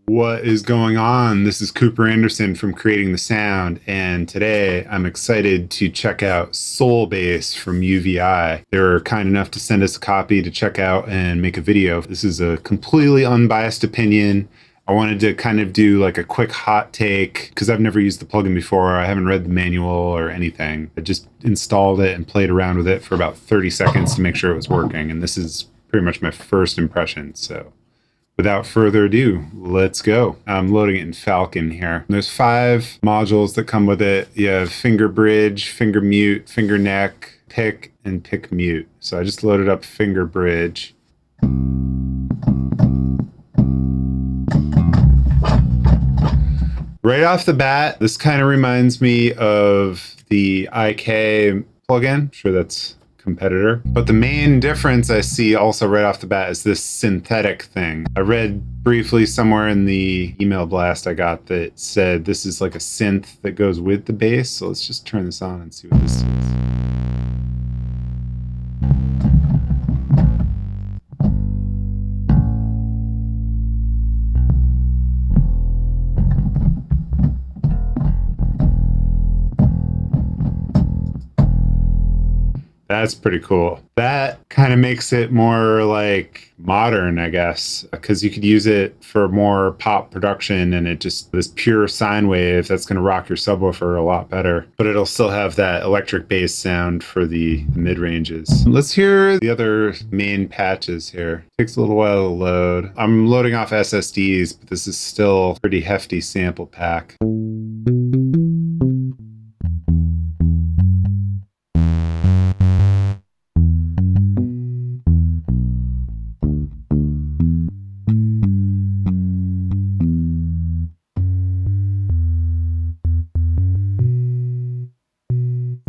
What is going on? This is Cooper Anderson from Creating the Sound, and today I'm excited to check out Soul Bass from UVI. They were kind enough to send us a copy to check out and make a video. This is a completely unbiased opinion. I wanted to kind of do like a quick hot take because I've never used the plugin before. I haven't read the manual or anything. I just installed it and played around with it for about 30 seconds to make sure it was working, and this is pretty much my first impression, so without further ado, let's go. I'm loading it in Falcon here. There's 5 modules that come with it. You have finger bridge, finger mute, finger neck, pick, and pick mute. So I just loaded up finger bridge. Right off the bat, this kind of reminds me of the IK plugin. I'm sure that's competitor. But the main difference I see also right off the bat is this synthetic thing. I read briefly somewhere in the email blast I got that said this is like a synth that goes with the bass. So let's just turn this on and see what this is. That's pretty cool. That kind of makes it more like modern, I guess, because you could use it for more pop production and it just, this pure sine wave, that's going to rock your subwoofer a lot better. But it'll still have that electric bass sound for the mid ranges. Let's hear the other main patches here. Takes a little while to load. I'm loading off SSDs, but this is still a pretty hefty sample pack.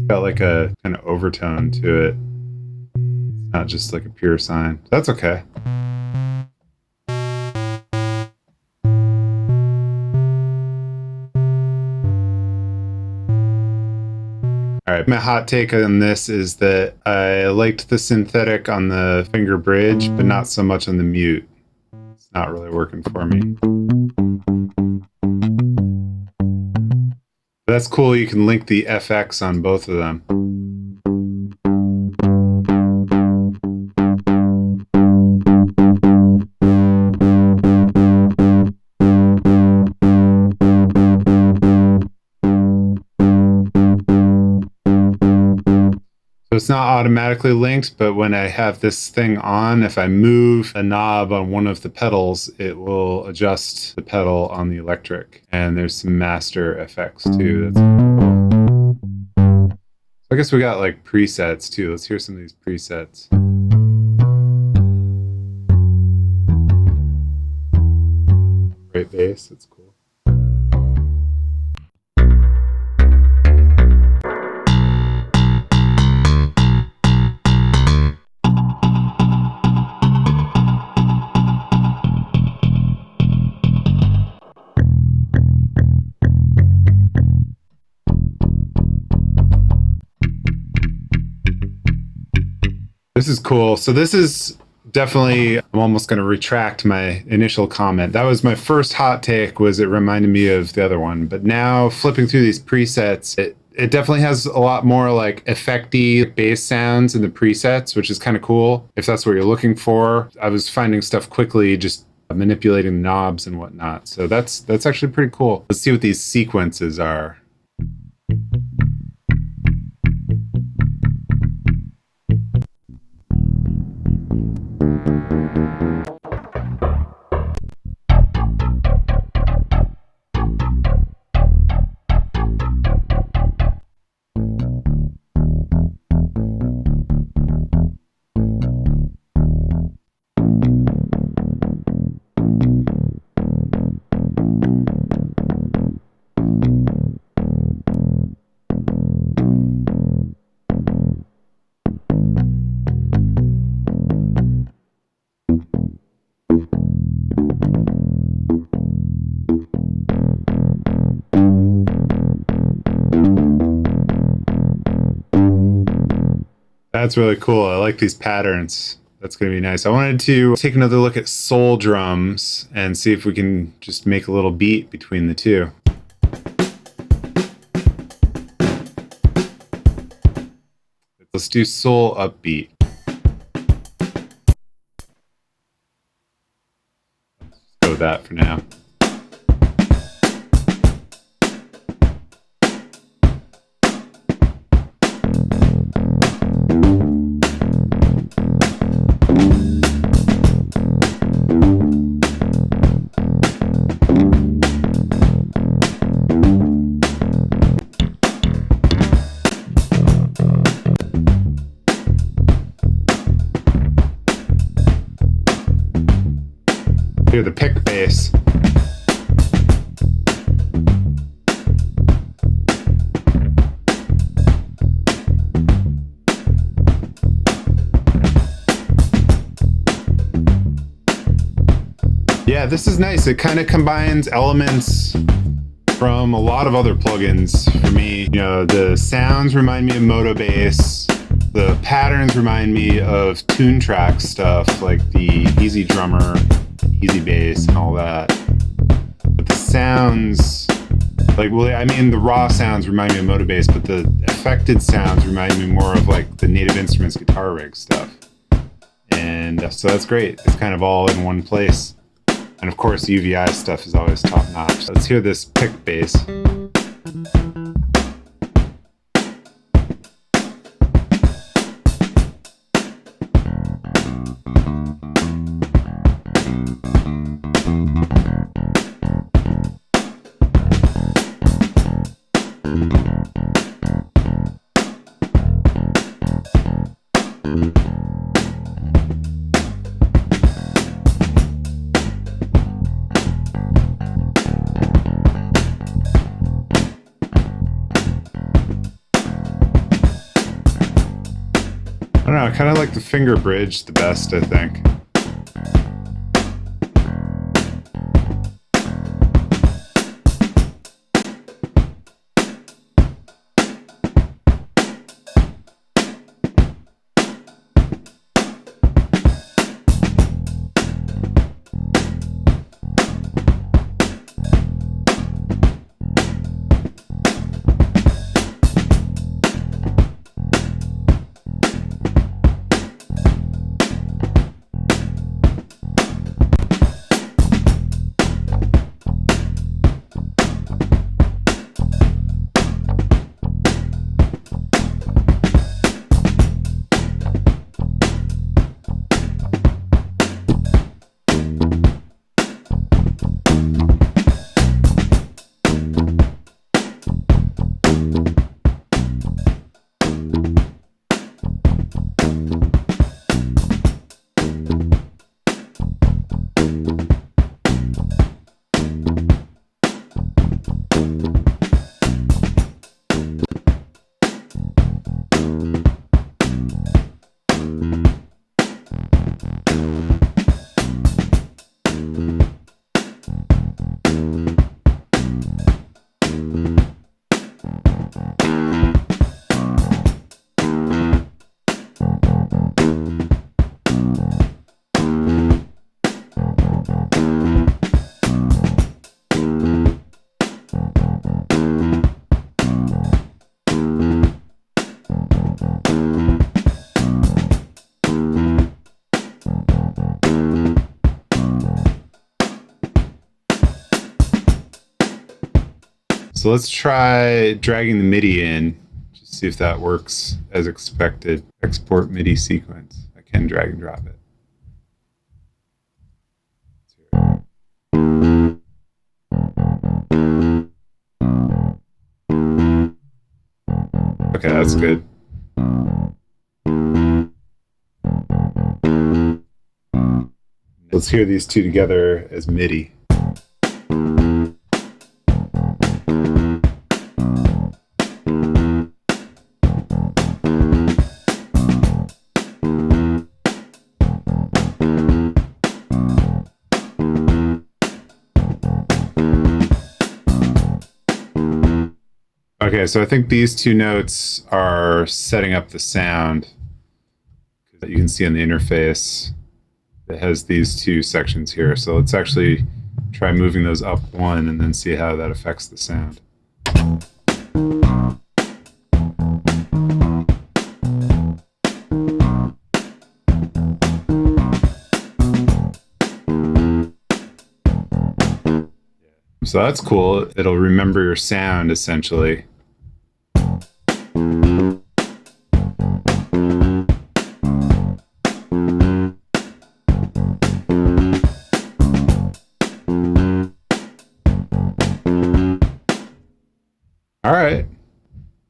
Got like a kind of overtone to it. It's not just like a pure sine. That's okay. All right, my hot take on this is that I liked the synthetic on the finger bridge, but not so much on the mute. It's not really working for me. But that's cool, you can link the FX on both of them. So it's not automatically linked, but when I have this thing on, if I move a knob on one of the pedals, it will adjust the pedal on the electric. And there's some master effects too. That's cool. So I guess we got like presets too. Let's hear some of these presets. Great bass, that's cool. This is cool. So this is definitely, I'm almost going to retract my initial comment. That was my first hot take, was it reminded me of the other one. But now flipping through these presets, it definitely has a lot more like effecty bass sounds in the presets, which is kind of cool if that's what you're looking for. I was finding stuff quickly, just manipulating knobs and whatnot. So that's actually pretty cool. Let's see what these sequences are. That's really cool. I like these patterns. That's going to be nice. I wanted to take another look at soul drums and see if we can just make a little beat between the two. Let's do soul upbeat. Let's go with that for now. Hear the pick bass. Yeah, this is nice. It kind of combines elements from a lot of other plugins for me. You know, the sounds remind me of Moto Bass. The patterns remind me of Tune Track stuff like the Easy Drummer, Easy Bass, and all that. But the sounds, like, well, I mean, the raw sounds remind me of Moto Bass, but the affected sounds remind me more of like the Native Instruments guitar rig stuff. And so that's great. It's kind of all in one place. And of course, UVI stuff is always top notch. Let's hear this pick bass. I don't know, I kind of like the finger bridge the best, I think. So let's try dragging the MIDI in, just see if that works as expected. Export MIDI sequence. I can drag and drop it. Okay, that's good. Let's hear these two together as MIDI. Okay, so I think these two notes are setting up the sound. that you can see on the interface. It has these two sections here. So let's actually try moving those up one and then see how that affects the sound. So that's cool. It'll remember your sound essentially. All right.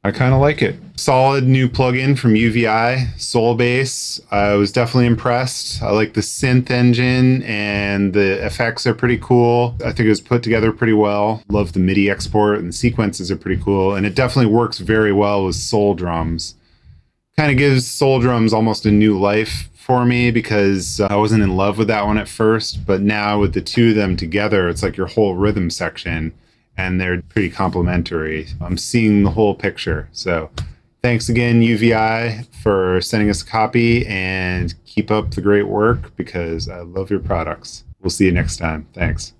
I kind of like it. Solid new plugin from UVI, Soul Bass. I was definitely impressed. I like the synth engine and the effects are pretty cool. I think it was put together pretty well. Love the MIDI export and the sequences are pretty cool. And it definitely works very well with soul drums. Kind of gives soul drums almost a new life for me because I wasn't in love with that one at first. But now with the two of them together, it's like your whole rhythm section. And they're pretty complementary. I'm seeing the whole picture. So thanks again, UVI, for sending us a copy, and keep up the great work because I love your products. We'll see you next time. Thanks.